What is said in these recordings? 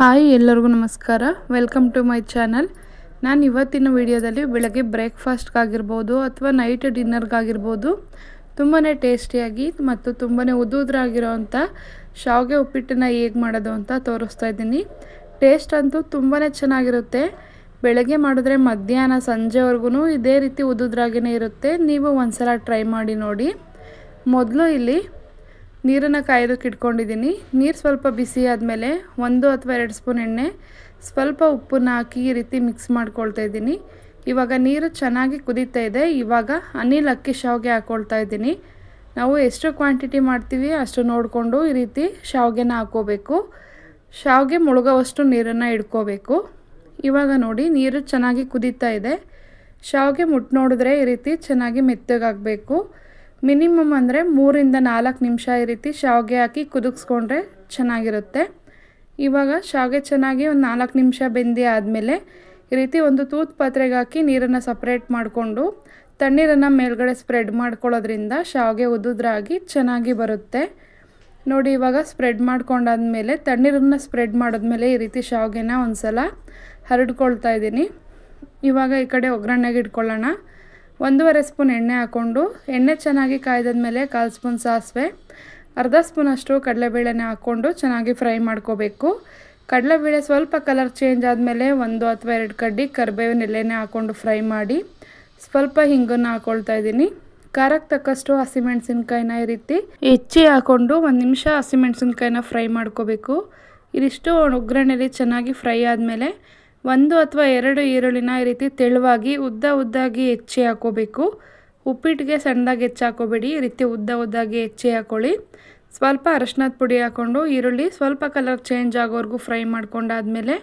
Hi ಎಲ್ಲರಿಗೂ ನಮಸ್ಕಾರ. Welcome to my channel. ನಾನು ಇವತ್ತಿನ ವಿಡಿಯೋದಲ್ಲಿ ಬೆಳಗ್ಗೆ ಬ್ರೇಕ್ಫಾಸ್ಟ್ಗಾಗಿರ್ಬೋದು ಅಥವಾ ನೈಟ್ ಡಿನ್ನರ್ಗಾಗಿರ್ಬೋದು ತುಂಬಾ ಟೇಸ್ಟಿಯಾಗಿ ಮತ್ತು ತುಂಬಾ ಉದುದ್ರಾಗಿರೋವಂಥ ಶಾವಿಗೆ ಉಪ್ಪಿಟ್ಟನ್ನು ಹೇಗೆ ಮಾಡೋದು ಅಂತ ತೋರಿಸ್ತಾ ಇದ್ದೀನಿ. ಟೇಸ್ಟ್ ಅಂತೂ ತುಂಬಾ ಚೆನ್ನಾಗಿರುತ್ತೆ. ಬೆಳಗ್ಗೆ ಮಾಡಿದ್ರೆ ಮಧ್ಯಾಹ್ನ ಸಂಜೆವರೆಗೂ ಇದೇ ರೀತಿ ಉದುದ್ರಾಗಿಯೇ ಇರುತ್ತೆ. ನೀವು ಒಂದ್ಸಲ ಟ್ರೈ ಮಾಡಿ ನೋಡಿ. ಮೊದಲು ಇಲ್ಲಿ ನೀರನ್ನು ಕಾಯೋದಕ್ಕೆ ಇಟ್ಕೊಂಡಿದ್ದೀನಿ. ನೀರು ಸ್ವಲ್ಪ ಬಿಸಿ ಆದಮೇಲೆ 1 ಅಥವಾ 2 ಸ್ಪೂನ್ ಎಣ್ಣೆ, ಸ್ವಲ್ಪ ಉಪ್ಪನ್ನ ಹಾಕಿ ಈ ರೀತಿ ಮಿಕ್ಸ್ ಮಾಡ್ಕೊಳ್ತಾ ಇದ್ದೀನಿ. ಇವಾಗ ನೀರು ಚೆನ್ನಾಗಿ ಕುದೀತಾ ಇದೆ. ಇವಾಗ ಅನಿಲ್ ಅಕ್ಕಿ ಶಾವಿಗೆ ಹಾಕ್ಕೊಳ್ತಾ ಇದ್ದೀನಿ. ನಾವು ಎಷ್ಟು ಕ್ವಾಂಟಿಟಿ ಮಾಡ್ತೀವಿ ಅಷ್ಟು ನೋಡಿಕೊಂಡು ಈ ರೀತಿ ಶಾವಿಗೆನ ಹಾಕ್ಕೋಬೇಕು. ಶಾವಿಗೆ ಮುಳುಗೋವಷ್ಟು ನೀರನ್ನು ಇಟ್ಕೋಬೇಕು. ಇವಾಗ ನೋಡಿ ನೀರು ಚೆನ್ನಾಗಿ ಕುದೀತಾ ಇದೆ. ಶಾವಿಗೆ ಮುಟ್ಟು ನೋಡಿದ್ರೆ ಈ ರೀತಿ ಚೆನ್ನಾಗಿ ಮೆತ್ತಗಾಗಬೇಕು. ಮಿನಿಮಮ್ ಅಂದರೆ 3ರಿಂದ 4 ನಿಮಿಷ ಈ ರೀತಿ ಶಾವಿಗೆ ಹಾಕಿ ಕುದಿಸ್ಕೊಂಡ್ರೆ ಚೆನ್ನಾಗಿರುತ್ತೆ. ಇವಾಗ ಶಾವಿಗೆ ಚೆನ್ನಾಗಿ ಒಂದು 4 ನಿಮಿಷ ಬೆಂದಿ ಆದಮೇಲೆ ಈ ರೀತಿ ಒಂದು ತೂತು ಪಾತ್ರೆಗೆ ಹಾಕಿ ನೀರನ್ನು ಸಪ್ರೇಟ್ ಮಾಡಿಕೊಂಡು ತಣ್ಣೀರನ್ನು ಮೇಲ್ಗಡೆ ಸ್ಪ್ರೆಡ್ ಮಾಡ್ಕೊಳ್ಳೋದ್ರಿಂದ ಶಾವಿಗೆ ಉದುದ್ರಾಗಿ ಚೆನ್ನಾಗಿ ಬರುತ್ತೆ. ನೋಡಿ ಇವಾಗ ಸ್ಪ್ರೆಡ್ ಮಾಡ್ಕೊಂಡಾದ್ಮೇಲೆ ತಣ್ಣೀರನ್ನು ಸ್ಪ್ರೆಡ್ ಮಾಡಿದ್ಮೇಲೆ ಈ ರೀತಿ ಶಾವಿಗೆನ ಒಂದು ಸಲ ಹರಡ್ಕೊಳ್ತಾ ಇದ್ದೀನಿ. ಇವಾಗ ಈ ಕಡೆ ಒಗ್ಗರಣೆಗೆ ಇಟ್ಕೊಳ್ಳೋಣ. 1.5 ಸ್ಪೂನ್ ಎಣ್ಣೆ ಹಾಕ್ಕೊಂಡು ಎಣ್ಣೆ ಚೆನ್ನಾಗಿ ಕಾಯ್ದಾದ್ಮೇಲೆ 1/4 ಸ್ಪೂನ್ ಸಾಸಿವೆ, ಅರ್ಧ ಸ್ಪೂನಷ್ಟು ಕಡಲೆಬೇಳೆನ ಹಾಕ್ಕೊಂಡು ಚೆನ್ನಾಗಿ ಫ್ರೈ ಮಾಡ್ಕೋಬೇಕು. ಕಡಲೆಬೇಳೆ ಸ್ವಲ್ಪ ಕಲರ್ ಚೇಂಜ್ ಆದಮೇಲೆ 1 ಅಥವಾ 2 ಕಡ್ಡಿ ಕರಿಬೇವಿನ ಎಲೆನ ಹಾಕ್ಕೊಂಡು ಫ್ರೈ ಮಾಡಿ ಸ್ವಲ್ಪ ಹಿಂಗನ್ನು ಹಾಕ್ಕೊಳ್ತಾ ಇದ್ದೀನಿ. ಖಾರಕ್ಕೆ ತಕ್ಕಷ್ಟು ಹಸಿಮೆಣಸಿನ್ಕಾಯಿನ ಈ ರೀತಿ ಹೆಚ್ಚಿ ಹಾಕ್ಕೊಂಡು 1 ನಿಮಿಷ ಹಸಿಮೆಣಸಿನ್ಕಾಯಿನ ಫ್ರೈ ಮಾಡ್ಕೋಬೇಕು. ಇದಿಷ್ಟು ಒಗ್ಗರಣೆಯಲ್ಲಿ ಚೆನ್ನಾಗಿ ಫ್ರೈ ಆದಮೇಲೆ 1 ಅಥವಾ 2 ಈರುಳ್ಳಿನ ಈ ರೀತಿ ತೆಳುವಾಗಿ ಉದ್ದಾಗಿ ಹೆಚ್ಚಿ ಹಾಕ್ಕೋಬೇಕು. ಉಪ್ಪಿಟ್ಟಿಗೆ ಸಣ್ಣದಾಗಿ ಹೆಚ್ಚಿ ಹಾಕ್ಕೋಬೇಡಿ, ಈ ರೀತಿ ಉದ್ದಾಗಿ ಹೆಚ್ಚಿ ಹಾಕ್ಕೊಳ್ಳಿ. ಸ್ವಲ್ಪ ಅರಶಿನದ ಪುಡಿ ಹಾಕ್ಕೊಂಡು ಈರುಳ್ಳಿ ಸ್ವಲ್ಪ ಕಲರ್ ಚೇಂಜ್ ಆಗೋವರೆಗೂ ಫ್ರೈ ಮಾಡ್ಕೊಂಡಾದ್ಮೇಲೆ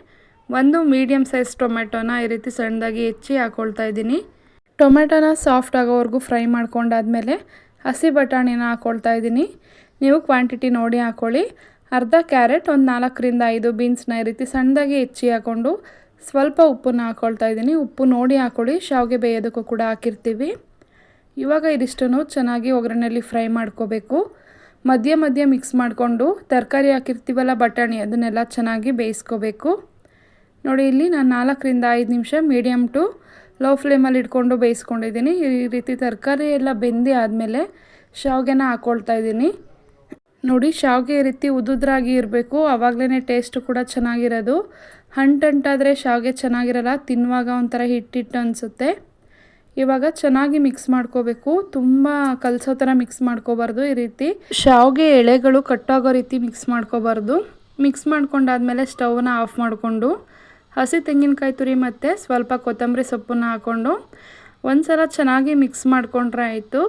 1 ಮೀಡಿಯಮ್ ಸೈಜ್ ಟೊಮೆಟೊನ ಈ ರೀತಿ ಸಣ್ಣದಾಗಿ ಹೆಚ್ಚಿ ಹಾಕ್ಕೊಳ್ತಾ ಇದ್ದೀನಿ. ಟೊಮೆಟೊನ ಸಾಫ್ಟ್ ಆಗೋವರೆಗೂ ಫ್ರೈ ಮಾಡ್ಕೊಂಡಾದ್ಮೇಲೆ ಹಸಿ ಬಟಾಣಿನ ಹಾಕ್ಕೊಳ್ತಾ ಇದ್ದೀನಿ. ನೀವು ಕ್ವಾಂಟಿಟಿ ನೋಡಿ ಹಾಕ್ಕೊಳ್ಳಿ. ಅರ್ಧ ಕ್ಯಾರೆಟ್, ಒಂದು 4ರಿಂದ 5 ಬೀನ್ಸ್ನ ಈ ರೀತಿ ಸಣ್ಣದಾಗಿ ಹೆಚ್ಚಿ ಹಾಕ್ಕೊಂಡು ಸ್ವಲ್ಪ ಉಪ್ಪನ್ನು ಹಾಕ್ಕೊಳ್ತಾ ಇದ್ದೀನಿ. ಉಪ್ಪು ನೋಡಿ ಹಾಕ್ಕೊಳ್ಳಿ, ಶಾವಿಗೆ ಬೇಯೋದಕ್ಕೂ ಕೂಡ ಹಾಕಿರ್ತೀವಿ. ಇವಾಗ ಇದಿಷ್ಟನ್ನು ಚೆನ್ನಾಗಿ ಒಗ್ಗರಣೆಯಲ್ಲಿ ಫ್ರೈ ಮಾಡ್ಕೋಬೇಕು. ಮಧ್ಯ ಮಿಕ್ಸ್ ಮಾಡಿಕೊಂಡು ತರಕಾರಿ ಹಾಕಿರ್ತೀವಲ್ಲ ಬಟಾಣಿ, ಅದನ್ನೆಲ್ಲ ಚೆನ್ನಾಗಿ ಬೇಯಿಸ್ಕೋಬೇಕು. ನೋಡಿ ಇಲ್ಲಿ ನಾನು 4ರಿಂದ 5 ನಿಮಿಷ ಮೀಡಿಯಮ್ ಟು ಲೋ ಫ್ಲೇಮಲ್ಲಿ ಇಟ್ಕೊಂಡು ಬೇಯಿಸ್ಕೊಂಡಿದ್ದೀನಿ. ಈ ರೀತಿ ತರಕಾರಿ ಎಲ್ಲ ಬೆಂದಿ ಆದಮೇಲೆ ಶಾವಿಗೆನ ಹಾಕ್ಕೊಳ್ತಾ ಇದ್ದೀನಿ. ನೋಡಿ ಶಾವಿಗೆ ಈ ರೀತಿ ಉದುದ್ರಾಗಿ ಇರಬೇಕು, ಆವಾಗಲೇ ಟೇಸ್ಟು ಕೂಡ ಚೆನ್ನಾಗಿರೋದು. ಅಂಟಾದರೆ ಶಾವಿಗೆ ಚೆನ್ನಾಗಿರಲ್ಲ, ತಿನ್ನುವಾಗ ಒಂಥರ ಹಿಟ್ಟು ಅನಿಸುತ್ತೆ. ಇವಾಗ ಚೆನ್ನಾಗಿ ಮಿಕ್ಸ್ ಮಾಡ್ಕೋಬೇಕು. ತುಂಬ ಕಲಸೋ ಥರ ಮಿಕ್ಸ್ ಮಾಡ್ಕೋಬಾರ್ದು. ಈ ರೀತಿ ಶಾವಿಗೆ ಎಳೆಗಳು ಕಟ್ಟಾಗೋ ರೀತಿ ಮಿಕ್ಸ್ ಮಾಡ್ಕೋಬಾರ್ದು. ಮಿಕ್ಸ್ ಮಾಡ್ಕೊಂಡಾದ್ಮೇಲೆ ಸ್ಟವ್ನ ಆಫ್ ಮಾಡಿಕೊಂಡು ಹಸಿ ತೆಂಗಿನಕಾಯಿ ತುರಿ ಮತ್ತು ಸ್ವಲ್ಪ ಕೊತ್ತಂಬರಿ ಸೊಪ್ಪನ್ನ ಹಾಕ್ಕೊಂಡು ಒಂದು ಸಲ ಚೆನ್ನಾಗಿ ಮಿಕ್ಸ್ ಮಾಡಿಕೊಂಡ್ರೆ ಆಯಿತು.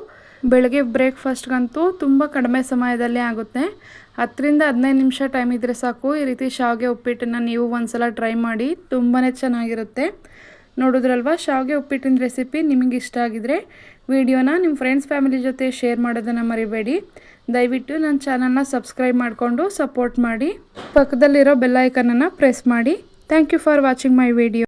ಬೆಳಗ್ಗೆ ಬ್ರೇಕ್ಫಾಸ್ಟ್ಗಂತೂ ತುಂಬ ಕಡಿಮೆ ಸಮಯದಲ್ಲೇ ಆಗುತ್ತೆ. 10ರಿಂದ 15 ನಿಮಿಷ ಟೈಮ್ ಇದ್ದರೆ ಸಾಕು. ಈ ರೀತಿ ಶಾವಿಗೆ ಉಪ್ಪಿಟ್ಟನ್ನು ನೀವು ಒಂದು ಸಲ ಟ್ರೈ ಮಾಡಿ, ತುಂಬಾ ಚೆನ್ನಾಗಿರುತ್ತೆ. ನೋಡಿದ್ರಲ್ವ, ಶಾವಿಗೆ ಉಪ್ಪಿಟ್ಟಿನ ರೆಸಿಪಿ ನಿಮಗೆ ಇಷ್ಟ ಆಗಿದರೆ ವಿಡಿಯೋನ ನಿಮ್ಮ ಫ್ರೆಂಡ್ಸ್ ಫ್ಯಾಮಿಲಿ ಜೊತೆ ಶೇರ್ ಮಾಡೋದನ್ನು ಮರಿಬೇಡಿ. ದಯವಿಟ್ಟು ನನ್ನ ಚಾನಲ್ನ ಸಬ್ಸ್ಕ್ರೈಬ್ ಮಾಡಿಕೊಂಡು ಸಪೋರ್ಟ್ ಮಾಡಿ. ಪಕ್ಕದಲ್ಲಿರೋ ಬೆಲ್ ಐಕನನ್ನು ಪ್ರೆಸ್ ಮಾಡಿ. Thank you for watching my video.